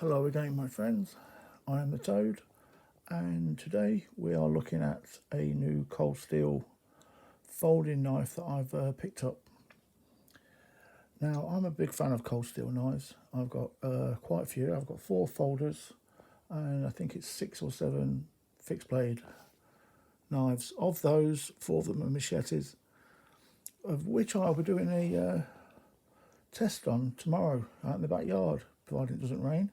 Hello again, my friends. I am the Toad, and today we are looking at a new Cold Steel folding knife that I've picked up. Now, I'm a big fan of Cold Steel knives. I've got quite a few. I've got 4 folders, and I think it's 6 or 7 fixed blade knives. Of those, 4 of them are machetes, of which I'll be doing a test on tomorrow out in the backyard, providing it doesn't rain.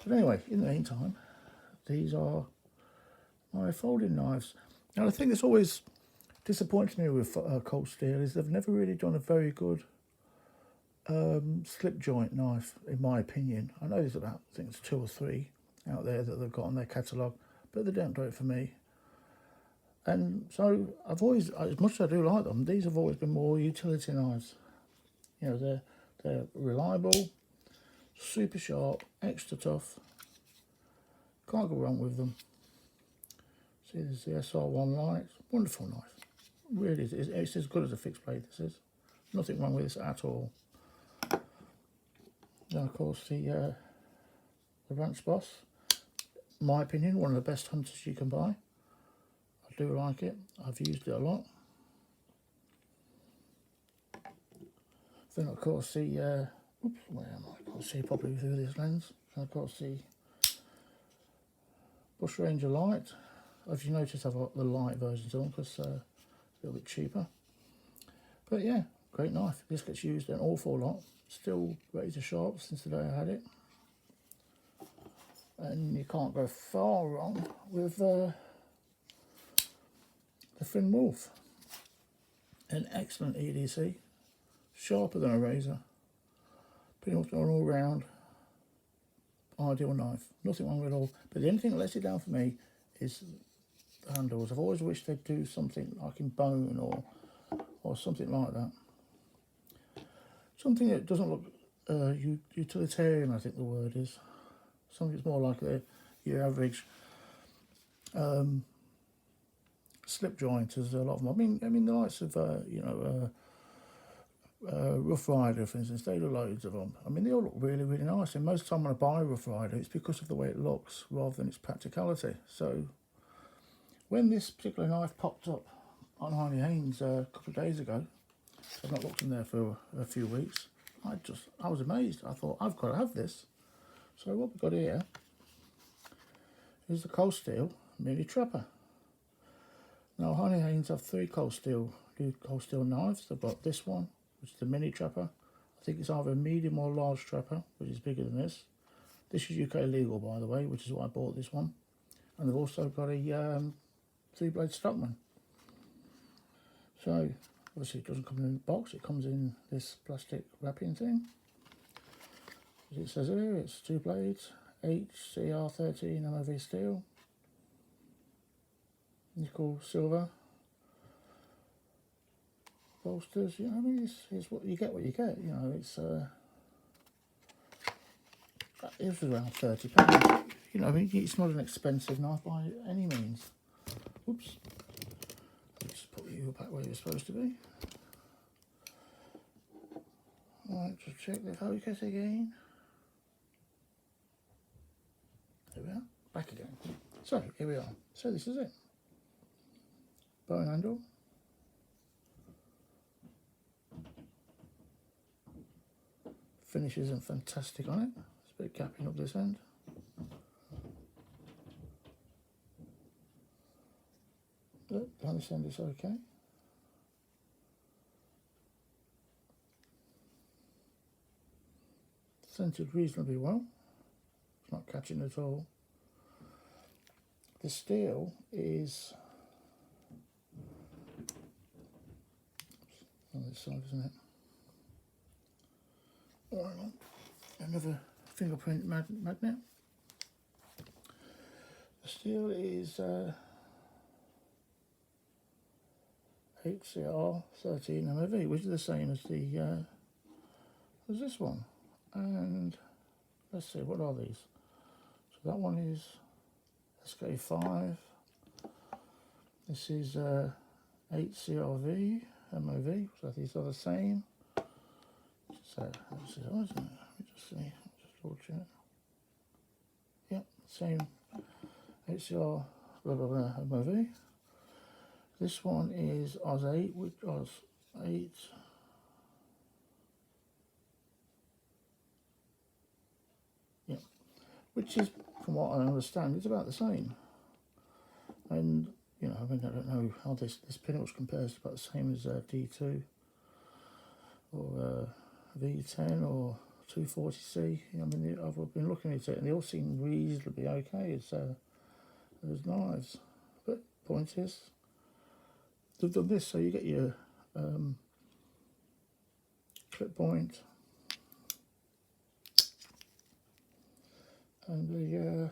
But anyway, in the meantime, these are my folding knives. Now, the thing that's always disappointed me with Cold Steel is they've never really done a very good slip joint knife, in my opinion. I know there's about, I think it's 2 or 3 out there that they've got on their catalogue, but they don't do it for me. And so I've always, as much as I do like them, these have always been more utility knives. You know, they're reliable, super sharp, extra tough. Can't go wrong with them. See, there's the SR1 light. Wonderful knife. Really, it's as good as a fixed blade, this is. Nothing wrong with this at all. Then, of course, the Ranch Boss. In my opinion, one of the best hunters you can buy. I do like it. I've used it a lot. Then, of course, the... oops, where am I? I can't see properly through this lens. Then, of course, the Bush Ranger Light. As you notice, I've got the light versions on because a little bit cheaper. But yeah, great knife. This gets used an awful lot. Still razor sharp since the day I had it. And you can't go far wrong with the Finn Wolf. An excellent EDC. Sharper than a razor. Pretty much an all-round ideal knife. Nothing wrong with it all. But the only thing that lets it down for me is the handles. I've always wished they'd do something like in bone or something like that. Something that doesn't look utilitarian, I think the word is. Something that's more like your average slip joint, as a lot of them. I mean the likes of Rough Rider, for instance. They do loads of them. I mean, they all look really, really nice. And most of the time when I buy a Rough Rider, it's because of the way it looks rather than its practicality. So when this particular knife popped up on Harney Haynes a couple of days ago, I've not looked in there for a few weeks, I was amazed. I thought, I've got to have this. So what we've got here is the Cold Steel Mini Trapper. Now, Harney Haynes have 3 Cold Steel knives. They've got this one, which is the Mini Trapper. I think it's either a medium or large trapper, which is bigger than this. This is UK legal, by the way, which is why I bought this one. And they've also got a 3-blade Stockman. So, obviously it doesn't come in a box, it comes in this plastic wrapping thing. As it says here, it's 2 blades, HCR13 MOV steel, nickel silver bolsters. You know, I mean, it's what you get. You know, it's it was around £30. You know, I mean, it's not an expensive knife by any means. Oops. Just put you back where you're supposed to be. Right, just check the focus again. There we are, back again. So, here we are. So this is it. Bone handle. Finish isn't fantastic on it. It's a bit gapping up this end. But down this end is okay. Centered reasonably well. It's not catching at all. The steel is on this side, isn't it? Oh, hang on. Another fingerprint magnet. The steel is HCR 13 MOV, which is the same as this one. And let's see, what are these? So that one is SK5. This is 8CRV MOV, so these are the same. So this is ours, isn't it? Let me just see, just double check. same HCR blah blah blah MOV. This one is Oz 8, which Oz 8. Yeah, which is, from what I understand, it's about the same. And you know, I mean, I don't know how this pinwheel compares to about the same as D2 or V10 or 240C. I mean, I've been looking at it and they all seem reasonably okay as knives. But point is, they've done this so you get your clip point and the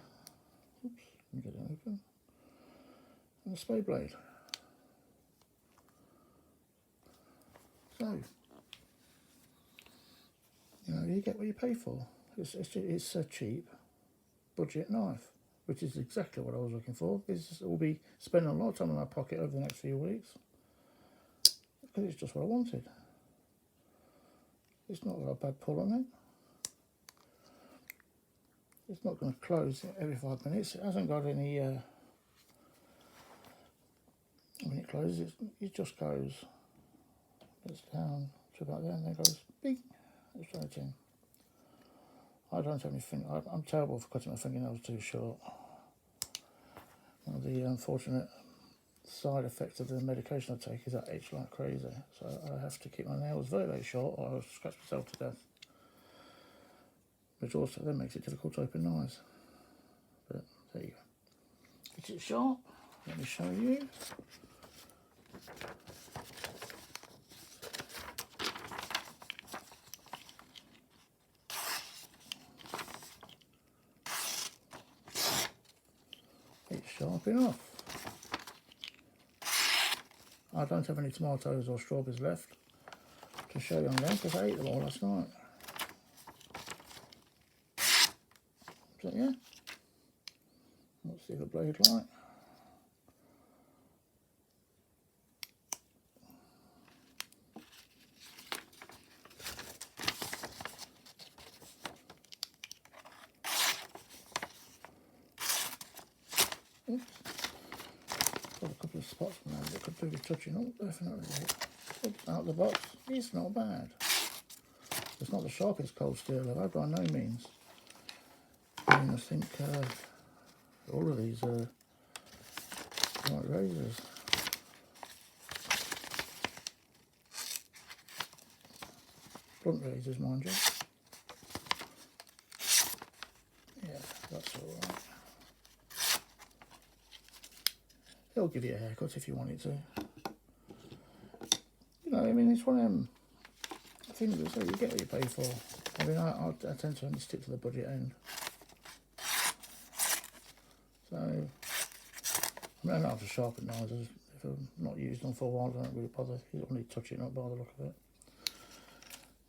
oops, let me get it open, and the spade blade. So you know, you get what you pay for. It's a cheap budget knife, which is exactly what I was looking for. We'll be spending a lot of time in my pocket over the next few weeks because it's just what I wanted. It's not got a bad pull on it. It's not going to close every 5 minutes. It hasn't got any. When it closes, it just goes. It's down to about there, and then goes bing. Straight in. I don't have anything. I'm terrible for cutting my fingernails too short. One of the unfortunate side effects of the medication I take is I itch like crazy, so I have to keep my nails very, very short or I'll scratch myself to death, which also then makes it difficult to open knives. But there you go. Is it sharp? Let me show you. It's sharp enough. I don't have any tomatoes or strawberries left to show you on them because I ate them all last night. So yeah, let's see the blade light. Oops. Got a couple of spots now that could do with touching up, definitely. Oops, out of the box, it's not bad. It's not the sharpest cold steel I've had by no means. I mean, I think all of these are like razors. Blunt razors, mind you. Yeah, that's alright. It'll give you a haircut if you want it to. You know, I mean, it's one of them things that you get what you pay for. I mean, I tend to only stick to the budget end. So, I mean, I don't have to sharpen knives. If I'm not used them for a while, I don't really bother. You don't need to touch it up by the look of it.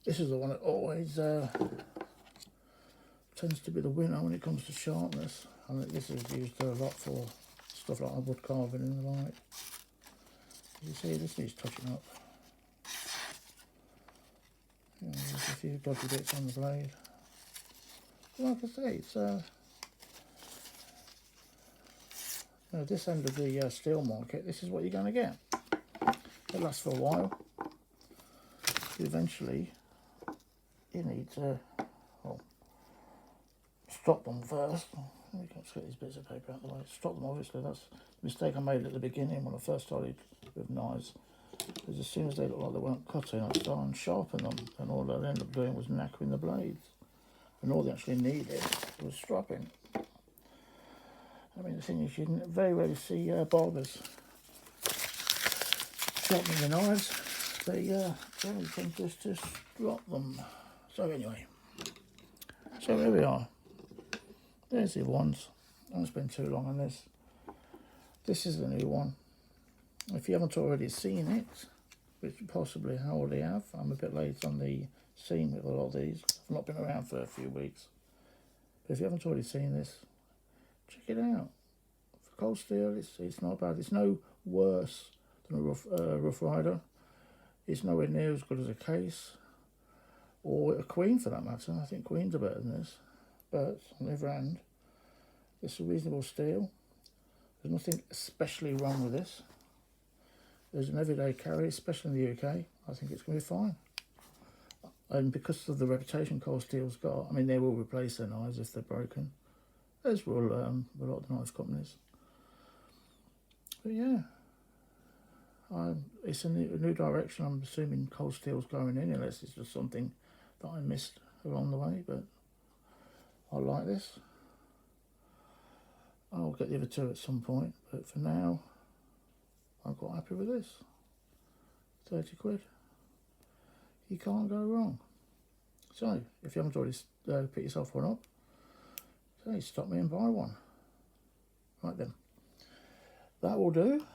This is the one that always tends to be the winner when it comes to sharpness. I mean, this is used a lot for stuff like wood carving and the like. You see, this needs touching up. You know, there's a few dodgy bits on the blade. But like I say, it's you know, this end of the steel market, this is what you're going to get. It lasts for a while. Eventually, you need to, well, stop them first. Let me just get these bits of paper out of the way. Stop them, obviously. That's the mistake I made at the beginning when I first started with knives. Because as soon as they looked like they weren't cutting, I'd start and sharpen them, and all I'd end up doing was knackering the blades. And all they actually needed was stropping. I mean, the thing is, you very rarely see barbers sharpening the knives. They generally tend just to drop them. So anyway, so here we are. There's the ones. I won't spend too long on this. This is the new one. If you haven't already seen it, which possibly I already have, I'm a bit late on the scene with a lot of these. I've not been around for a few weeks. But if you haven't already seen this, check it out. For cold steel, it's not bad. It's no worse than a Rough Rider. It's nowhere near as good as a Case or a Queen for that matter. I think Queens are better than this. But on the other hand, This is a reasonable steel. There's nothing especially wrong with this. There's an everyday carry, especially in the UK. I think it's going to be fine. And because of the reputation Cold Steel's got, I mean, they will replace their knives if they're broken, as will a lot of the knife companies. But yeah, it's a new direction. I'm assuming Cold Steel's going in, unless it's just something that I missed along the way. But I like this. I'll get the other two at some point, but for now, I'm quite happy with this. 30 quid. You can't go wrong. So, if you haven't already picked yourself one up, say, stop me and buy one. Right then. That will do.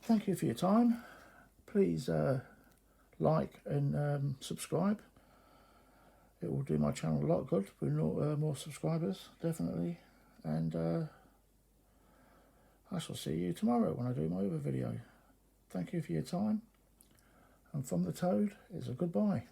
Thank you for your time. Please like and subscribe. It will do my channel a lot of good. Bring more subscribers, definitely. And I shall see you tomorrow when I do my other video. Thank you for your time. And from the Toad, it's a goodbye.